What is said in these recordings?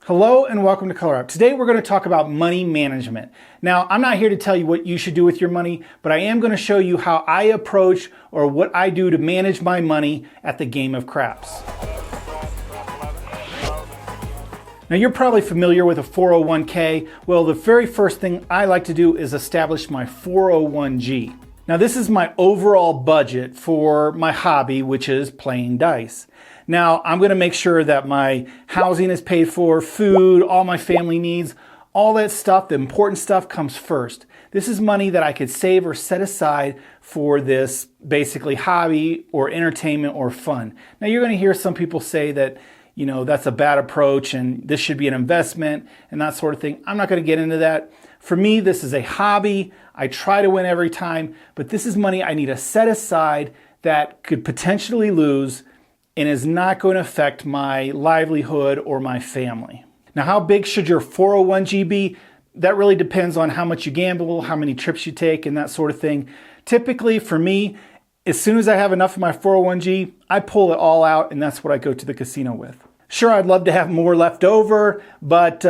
Hello and welcome to Color Up. Today we're going to talk about money management. Now, I'm not here to tell you what you should do with your money, but I am going to show you how I approach or what I do to manage my money at the game of craps. Now, you're probably familiar with a 401k. Well, the very first thing I like to do is establish my 401g. Now, this is my overall budget for my hobby, which is playing dice. Now, I'm going to make sure that my housing is paid for, food, all my family needs, all that stuff, the important stuff comes first. This is money that I could save or set aside for this basically hobby or entertainment or fun. Now, you're going to hear some people say that, you know, that's a bad approach and this should be an investment and that sort of thing. I'm not going to get into that. For me, this is a hobby. I try to win every time, but this is money I need to set aside that could potentially lose and is not going to affect my livelihood or my family. Now, how big should your 401g be? That really depends on how much you gamble, how many trips you take, and that sort of thing. Typically, for me, as soon as I have enough of my 401g, I pull it all out, and that's what I go to the casino with. Sure, I'd love to have more left over, but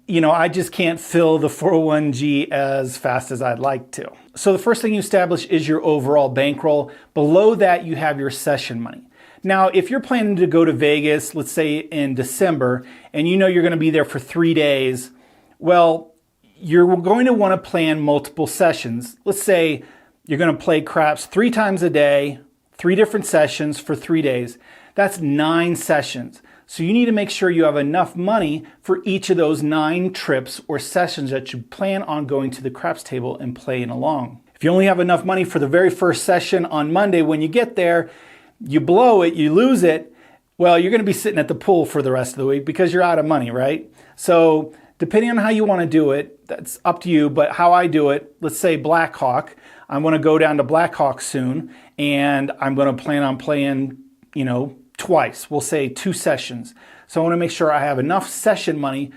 you know, I just can't fill the 401g as fast as I'd like to. So the first thing you establish is your overall bankroll. Below that, you have your session money. Now, if you're planning to go to Vegas, let's say in December, and you know you're going to be there for 3 days, well, you're going to want to plan multiple sessions. Let's say you're going to play craps 3 times a day, 3 different sessions for 3 days. That's 9 sessions. So you need to make sure you have enough money for each of those 9 trips or sessions that you plan on going to the craps table and playing along. If you only have enough money for the very first session on Monday, when you get there, you blow it, you lose it, well, you're going to be sitting at the pool for the rest of the week because you're out of money, right? So depending on how you want to do it, that's up to you. But how I do it, let's say Blackhawk, I want to go down to Blackhawk soon, and I'm going to plan on playing, you know, twice. We'll say 2 sessions. So I want to make sure I have enough session money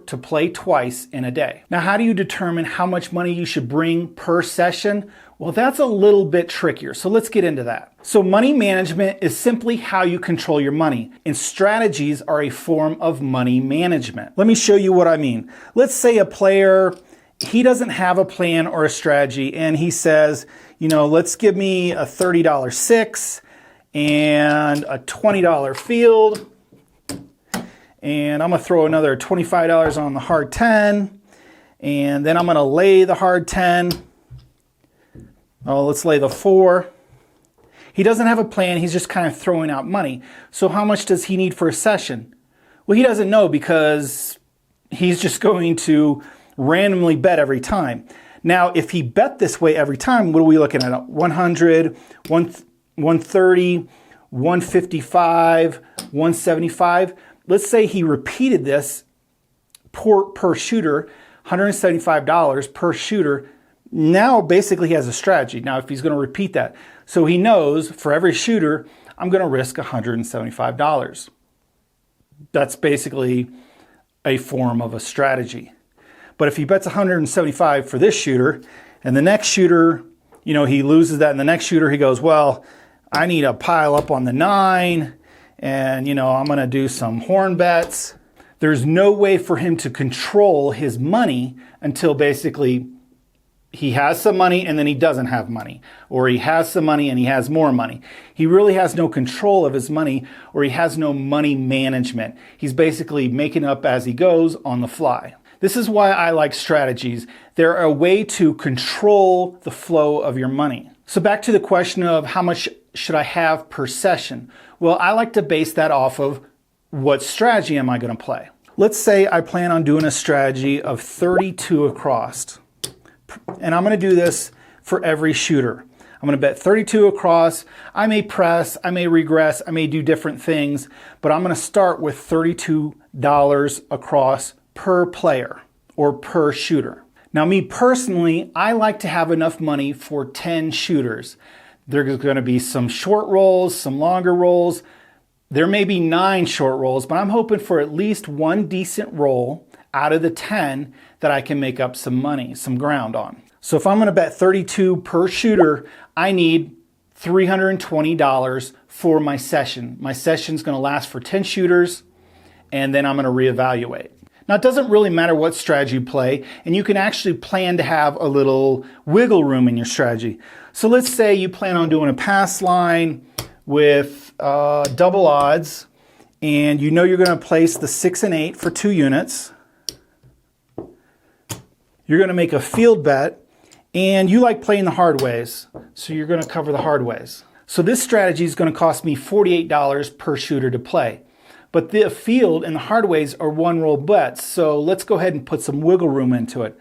to play twice in a day. Now, how do you determine how much money you should bring per session? Well, that's a little bit trickier. So let's get into that. So money management is simply how you control your money, and strategies are a form of money management. Let me show you what I mean. Let's say a player, he doesn't have a plan or a strategy, and he says, you know, let's give me a $30 six and a $20 field, and I'm going to throw another $25 on the hard 10, and then I'm going to lay the hard 10. Oh, let's lay the 4. He doesn't have a plan. He's just kind of throwing out money. So how much does he need for a session? Well, he doesn't know because he's just going to randomly bet every time. Now, if he bet this way every time, what are we looking at? 100, 130, 155, 175. Let's say he repeated this per shooter, $175 per shooter. Now basically he has a strategy. Now if he's going to repeat that, so he knows for every shooter, I'm going to risk $175. That's basically a form of a strategy. But if he bets 175 for this shooter, and the next shooter, you know, he loses that, and the next shooter he goes, well, I need to pile up on the 9, and you know, I'm going to do some horn bets. There's no way for him to control his money until basically he has some money and then he doesn't have money, or he has some money and he has more money. He really has no control of his money, or he has no money management. He's basically making up as he goes on the fly. This is why I like strategies. They're a way to control the flow of your money. So back to the question of how much should I have per session? Well, I like to base that off of what strategy am I going to play. Let's say I plan on doing a strategy of 32 across. And I'm going to do this for every shooter. I'm going to bet 32 across. I may press, I may regress, I may do different things, but I'm going to start with $32 across per player or per shooter. Now, me personally, I like to have enough money for 10 shooters. There's going to be some short rolls, some longer rolls. There may be 9 short rolls, but I'm hoping for at least 1 decent roll out of the 10 that I can make up some money, some ground on. So if I'm going to bet 32 per shooter, I need $320 for my session. My session's going to last for 10 shooters, and then I'm going to reevaluate. Now, it doesn't really matter what strategy you play, and you can actually plan to have a little wiggle room in your strategy. So let's say you plan on doing a pass line with double odds, and you know you're going to place the 6 and 8 for 2 units. You're going to make a field bet, and you like playing the hard ways, so you're going to cover the hard ways. So this strategy is going to cost me $48 per shooter to play. But the field and the hard ways are one roll bets, so let's go ahead and put some wiggle room into it.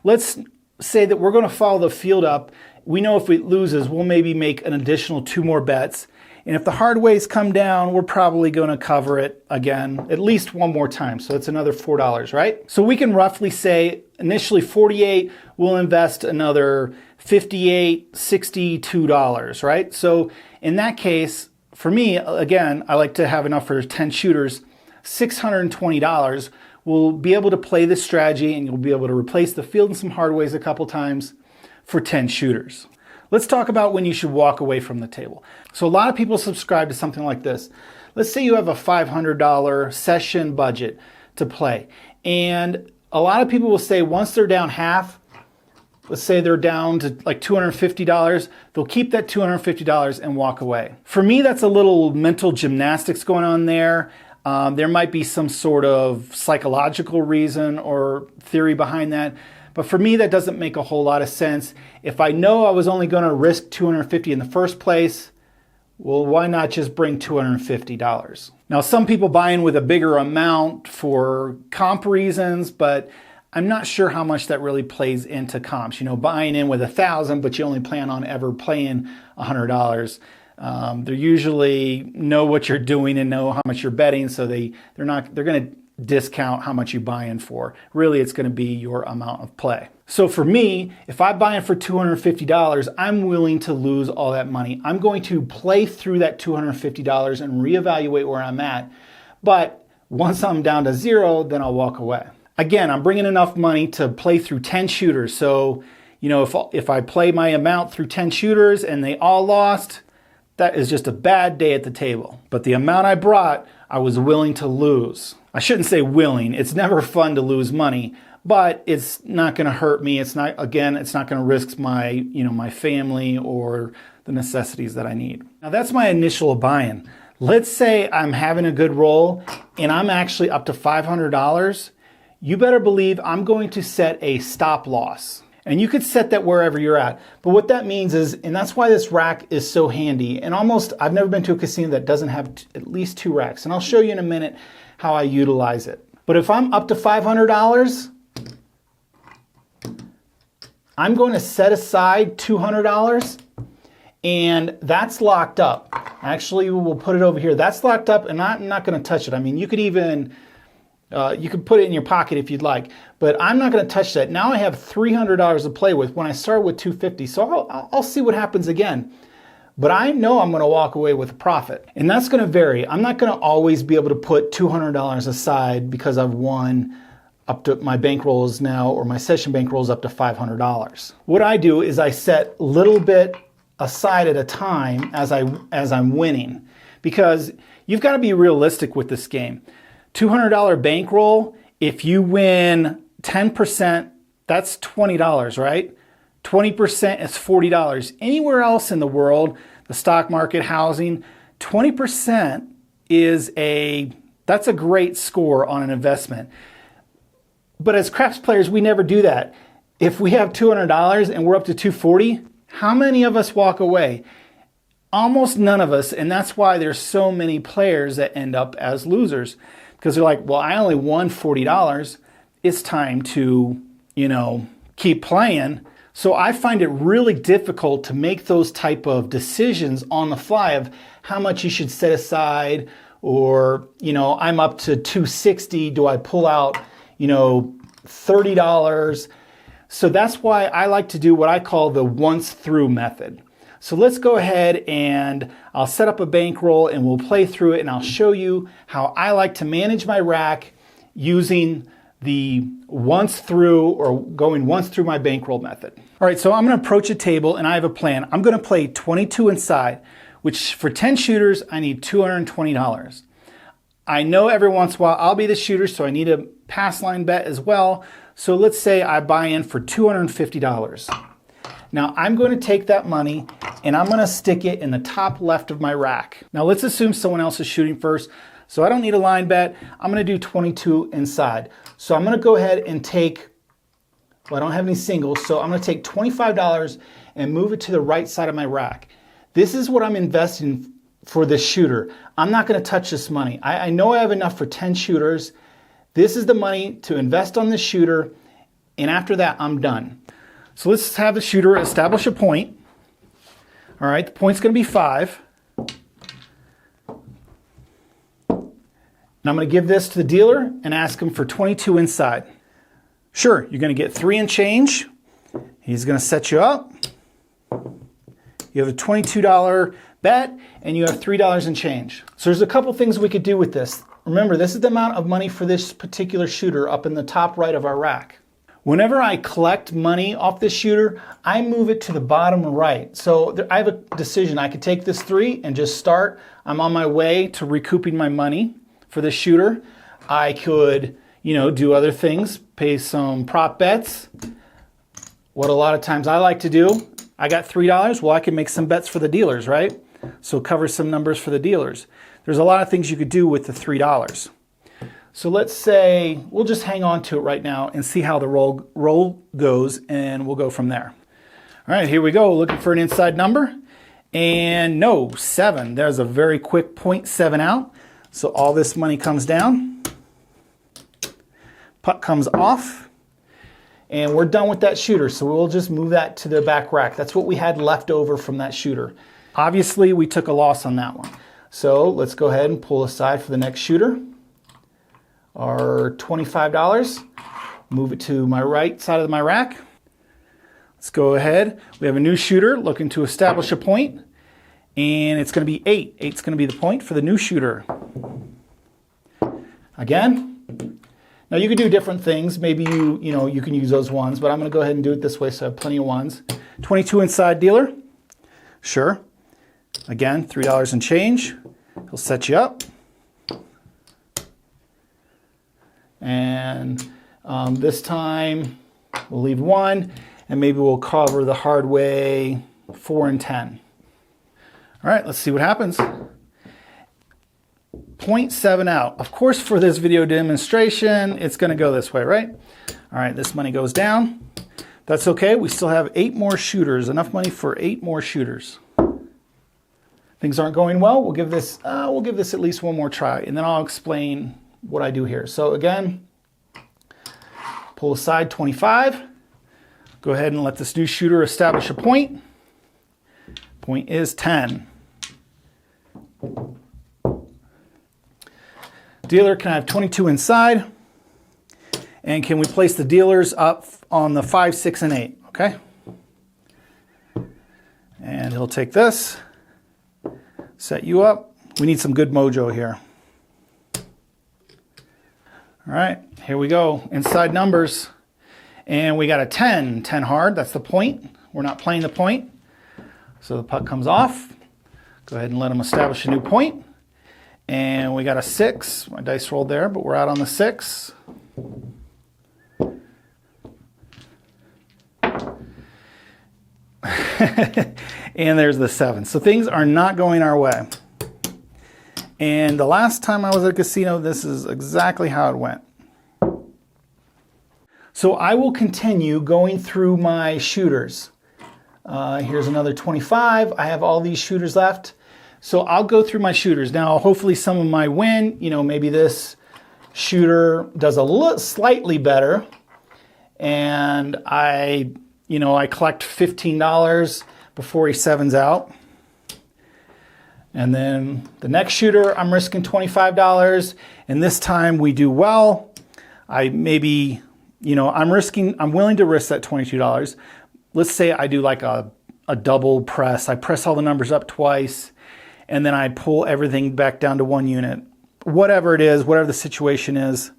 Let's say that we're going to follow the field up. We know if it loses, we'll maybe make an additional 2 more bets. And if the hard ways come down, we're probably going to cover it again at least one more time. So it's another $4, right? So we can roughly say initially 48, we'll invest another $58, $62, right? So in that case, for me, again, I like to have enough for 10 shooters. $620 will be able to play this strategy, and you'll be able to replace the field and some hard ways a couple times for 10 shooters. Let's talk about when you should walk away from the table. So a lot of people subscribe to something like this. Let's say you have a $500 session budget to play. And a lot of people will say once they're down half, let's say they're down to like $250, they'll keep that $250 and walk away. For me, that's a little mental gymnastics going on there. There might be some sort of psychological reason or theory behind that. But for me, that doesn't make a whole lot of sense. If I know I was only going to risk $250 in the first place, well, why not just bring $250? Now, some people buy in with a bigger amount for comp reasons, but I'm not sure how much that really plays into comps. You know, buying in with $1,000, but you only plan on ever playing $100. They usually know what you're doing and know how much you're betting, so they're going to discount how much you buy in for. Really, it's going to be your amount of play. So for me, if I buy in for $250, I'm willing to lose all that money. I'm going to play through that $250 and reevaluate where I'm at. But once I'm down to 0, then I'll walk away. Again, I'm bringing enough money to play through 10 shooters. So, you know, if I play my amount through 10 shooters and they all lost, that is just a bad day at the table. But the amount I brought, I was willing to lose. I shouldn't say willing. It's never fun to lose money, but it's not going to hurt me. It's not going to risk my, my family or the necessities that I need. Now that's my initial buy-in. Let's say I'm having a good roll and I'm actually up to $500. You better believe I'm going to set a stop loss. And you could set that wherever you're at. But what that means is, and that's why this rack is so handy, and I've never been to a casino that doesn't have at least 2 racks. And I'll show you in a minute how I utilize it. But if I'm up to $500, I'm going to set aside $200, and that's locked up. Actually, we'll put it over here. That's locked up, and I'm not going to touch it. I mean, you could even... you could put it in your pocket if you'd like, but I'm not going to touch that. Now I have $300 to play with when I start with $250, so I'll see what happens again. But I know I'm going to walk away with a profit, and that's going to vary. I'm not going to always be able to put $200 aside because I've won up to my bankrolls now, or my session bankrolls up to $500. What I do is I set a little bit aside at a time as I'm winning, because you've got to be realistic with this game. $200 bankroll, if you win 10%, that's $20, right? 20% is $40. Anywhere else in the world, the stock market, housing, 20% that's a great score on an investment. But as craps players, we never do that. If we have $200 and we're up to $240, how many of us walk away? Almost none of us, and that's why there's so many players that end up as losers. Because they're like, well, I only won $40. It's time to, keep playing. So I find it really difficult to make those type of decisions on the fly of how much you should set aside, or, I'm up to $260. Do I pull out, $30? So that's why I like to do what I call the once through method. So let's go ahead and I'll set up a bankroll and we'll play through it, and I'll show you how I like to manage my rack using the once through, or going once through my bankroll method. All right, so I'm going to approach a table and I have a plan. I'm going to play 22 inside, which for 10 shooters, I need $220. I know every once in a while I'll be the shooter, so I need a pass line bet as well. So let's say I buy in for $250. Now I'm going to take that money and I'm going to stick it in the top left of my rack. Now let's assume someone else is shooting first. So I don't need a line bet. I'm going to do 22 inside. So I'm going to go ahead and take, well, I don't have any singles, so I'm going to take $25 and move it to the right side of my rack. This is what I'm investing for this shooter. I'm not going to touch this money. I know I have enough for 10 shooters. This is the money to invest on this shooter, and after that, I'm done. So let's have the shooter establish a point. All right, the point's going to be 5. And I'm going to give this to the dealer and ask him for 22 inside. Sure, you're going to get 3 and change. He's going to set you up. You have a $22 bet and you have $3 and change. So there's a couple things we could do with this. Remember, this is the amount of money for this particular shooter up in the top right of our rack. Whenever I collect money off this shooter, I move it to the bottom right. So I have a decision. I could take this 3 and just start. I'm on my way to recouping my money for this shooter. I could, do other things, pay some prop bets. What a lot of times I like to do, I got $3, well, I can make some bets for the dealers, right? So cover some numbers for the dealers. There's a lot of things you could do with the $3. So let's say, we'll just hang on to it right now and see how the roll goes, and we'll go from there. All right, here we go, looking for an inside number. And no, 7. There's a very quick 0.7 out. So all this money comes down. Putt comes off. And we're done with that shooter, so we'll just move that to the back rack. That's what we had left over from that shooter. Obviously, we took a loss on that one. So let's go ahead and pull aside for the next shooter. Our $25. Move it to my right side of my rack. Let's go ahead. We have a new shooter looking to establish a point, and it's going to be 8. 8's going to be the point for the new shooter. Again. Now you could do different things. Maybe you can use those ones, but I'm going to go ahead and do it this way so I have plenty of ones. 22 inside dealer. Sure. Again, $3 and change. He'll set you up. And this time we'll leave 1, and maybe we'll cover the hard way 4 and 10. All right, let's see what happens. 0.7 out. Of course, for this video demonstration, it's going to go this way, right? All right, this money goes down. That's okay. We still have 8 more shooters. Enough money for 8 more shooters. Things aren't going well. We'll give this at least one more try, and then I'll explain what I do here. So again, pull aside 25. Go ahead and let this new shooter establish a point. Point is 10. Dealer, can I have 22 inside? And can we place the dealers up on the 5, 6, and 8? Okay. And he'll take this, set you up. We need some good mojo here. All right, here we go. Inside numbers. And we got a 10. 10 hard, that's the point. We're not playing the point. So the putt comes off. Go ahead and let him establish a new point. And we got a 6. My dice rolled there, but we're out on the 6. And there's the 7. So things are not going our way. And the last time I was at a casino, this is exactly how it went. So I will continue going through my shooters. Here's another 25. I have all these shooters left. So I'll go through my shooters. Now, hopefully some of my win, maybe this shooter does a slightly better. And I collect $15 before he 7s out. And then the next shooter, I'm risking $25. And this time we do well. I'm willing to risk that $22. Let's say I do like a double press. I press all the numbers up twice, and then I pull everything back down to 1 unit. Whatever it is, whatever the situation is,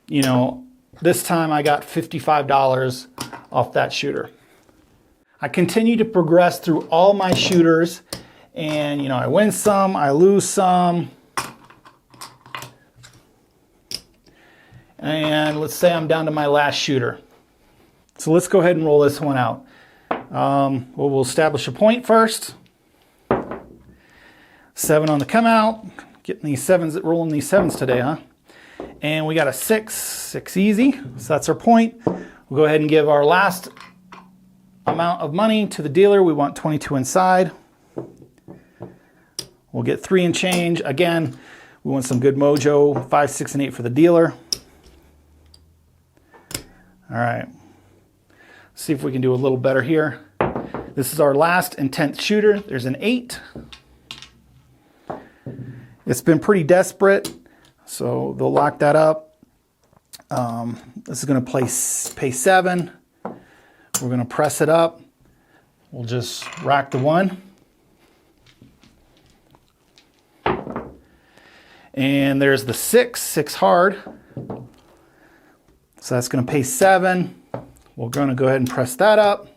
this time I got $55 off that shooter. I continue to progress through all my shooters, and I win some, I lose some. And let's say I'm down to my last shooter. So let's go ahead and roll this one out. We'll establish a point first. 7 on the come out. Getting these sevens, rolling these sevens today, huh? And we got a 6 easy. So that's our point. We'll go ahead and give our last amount of money to the dealer. We want 22 inside. We'll get 3 and change. Again, we want some good mojo. 5, 6, and 8 for the dealer. All right. See if we can do a little better here. This is our last and 10th shooter. There's an 8. It's been pretty desperate, so they'll lock that up. This is going to pay 7. We're going to press it up. We'll just rack the 1. And there's the 6 hard. So that's going to pay 7. We're going to go ahead and press that up.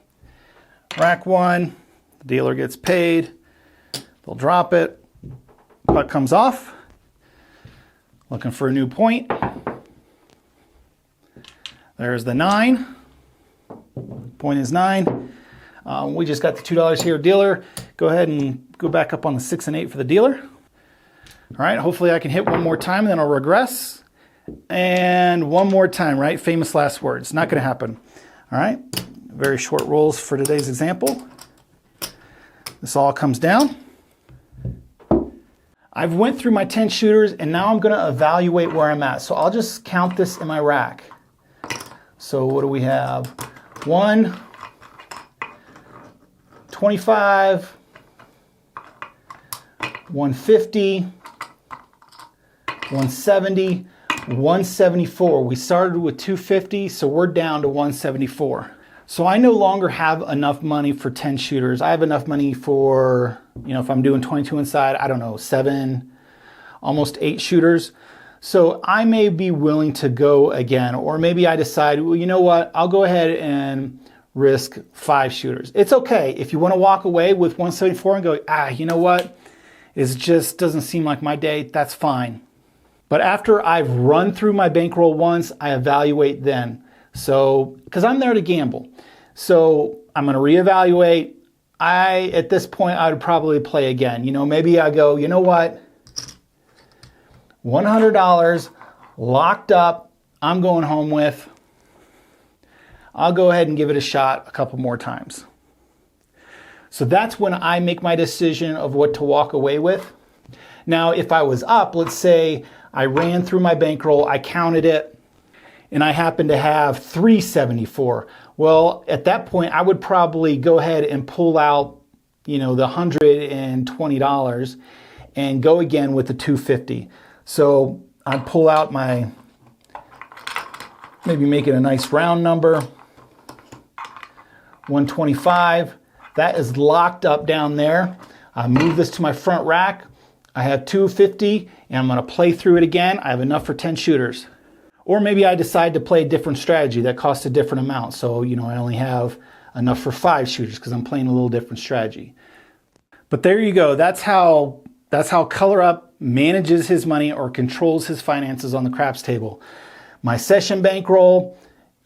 Rack 1. The dealer gets paid. They'll drop it. Puck comes off. Looking for a new point. There's the 9. Point is 9. We just got the $2 here, dealer. Go ahead and go back up on the 6 and 8 for the dealer. All right, hopefully I can hit one more time and then I'll regress. And one more time, right? Famous last words. Not going to happen. All right, very short rolls for today's example. This all comes down. I've went through my 10 shooters and now I'm going to evaluate where I'm at. So I'll just count this in my rack. So what do we have? 1, 25, 150, 170, 174. We started with 250, so we're down to 174. So I no longer have enough money for 10 shooters. I have enough money for, if I'm doing 22 inside, I don't know, 7, almost 8 shooters. So I may be willing to go again, or maybe I decide, well, you know what, I'll go ahead and risk 5 shooters. It's okay. If you want to walk away with 174 and go, you know what, it just doesn't seem like my day, that's fine. But after I've run through my bankroll once, I evaluate then. So, because I'm there to gamble. So I'm going to reevaluate. At this point, I would probably play again. Maybe I go, you know what? $100 locked up, I'm going home with. I'll go ahead and give it a shot a couple more times. So that's when I make my decision of what to walk away with. Now, if I was up, let's say I ran through my bankroll, I counted it, and I happen to have 374. Well, at that point, I would probably go ahead and pull out, the $120 and go again with the 250. So I'd pull out maybe make it a nice round number, 125. That is locked up down there. I move this to my front rack. I have 250 and I'm going to play through it again. I have enough for 10 shooters. Or maybe I decide to play a different strategy that costs a different amount. So, I only have enough for 5 shooters because I'm playing a little different strategy. But there you go. That's how Color Up manages his money or controls his finances on the craps table. My session bankroll,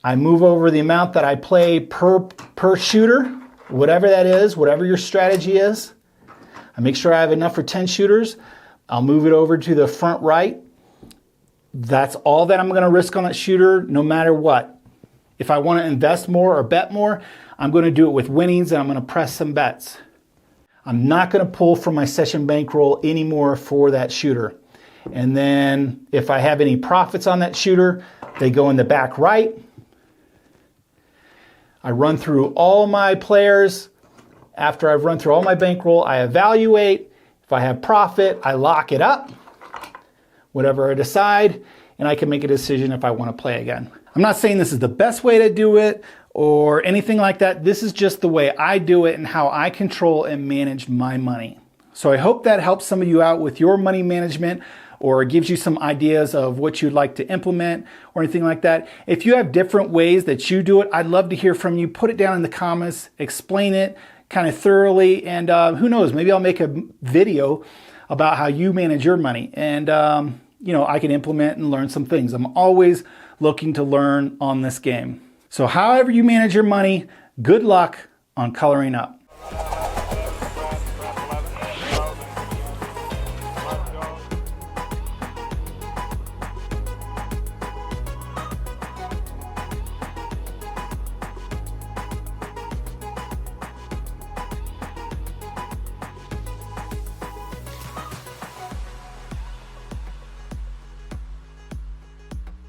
I move over the amount that I play per shooter, whatever that is, whatever your strategy is. I make sure I have enough for 10 shooters. I'll move it over to the front right. That's all that I'm going to risk on that shooter, no matter what. If I want to invest more or bet more, I'm going to do it with winnings and I'm going to press some bets. I'm not going to pull from my session bankroll anymore for that shooter. And then if I have any profits on that shooter, they go in the back right. I run through all my players. After I've run through all my bankroll, I evaluate. If I have profit, I lock it up. Whatever I decide, and I can make a decision if I want to play again. I'm not saying this is the best way to do it or anything like that. This is just the way I do it and how I control and manage my money. So I hope that helps some of you out with your money management or gives you some ideas of what you'd like to implement or anything like that. If you have different ways that you do it, I'd love to hear from you. Put it down in the comments, explain it kind of thoroughly, and who knows, maybe I'll make a video about how you manage your money, and I can implement and learn some things. I'm always looking to learn on this game. So however you manage your money, good luck on coloring up.